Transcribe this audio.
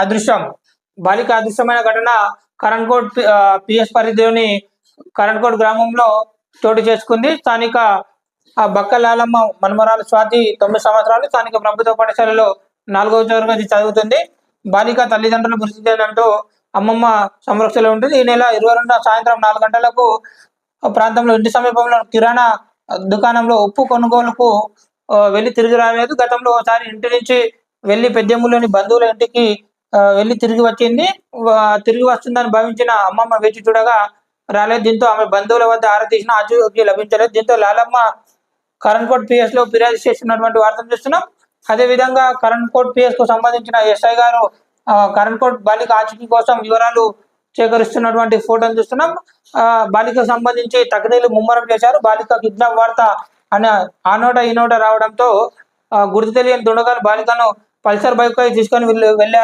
అదృశ్యం బాలిక అదృశ్యమైన ఘటన కరణ్కోట్ పిఎస్ పరిధిలోని కరణ్కోట్ గ్రామంలో చోటు చేసుకుంది. స్థానిక బక్కలాలమ్మ మన్మరాలు స్వాతి 9 సంవత్సరాలు స్థానిక ప్రభుత్వ పాఠశాలలో 4వ తరగతి చదువుతుంది. బాలిక తల్లిదండ్రులు మృతి చెందడంతో అమ్మమ్మ సంరక్షణలో ఉంటుంది. ఈ నెల 22 సాయంత్రం 4 గంటలకు ప్రాంతంలో ఇంటి సమీపంలో కిరాణా దుకాణంలో ఉప్పు కొనుగోలుకు వెళ్ళి తిరిగి రాలేదు. గతంలో ఒకసారి ఇంటి నుంచి వెళ్ళి పెద్దెమ్ములోని బంధువుల ఇంటికి వెళ్ళి తిరిగి వచ్చింది. తిరిగి వస్తుందని భావించిన అమ్మమ్మ వేచి చూడగా రాలేదు. దీంతో ఆమె బంధువుల వద్ద ఆరా తీసిన ఆచూకీ లభించలేదు. దీంతో లాలమ్మ కరణ్కోట్ పిఎస్ లో ఫిర్యాదు చేస్తున్నటువంటి వార్తలు చూస్తున్నాం. అదేవిధంగా కరణ్కోట్ పిఎస్ కు సంబంధించిన ఎస్ఐ గారు కరణ్కోట్ బాలిక ఆచూకీ కోసం వివరాలు సేకరిస్తున్నటువంటి ఫోటోలు చూస్తున్నాం. బాలికకు సంబంధించి తకనీలు ముమ్మరం చేశారు. బాలిక కిడ్నాప్ వార్త అని ఆ నోట ఈ నోట రావడంతో గుర్తు తెలియని దుండగాలు బాలికను పల్సర్ బైక్ పై తీసుకొని వెళ్ళారని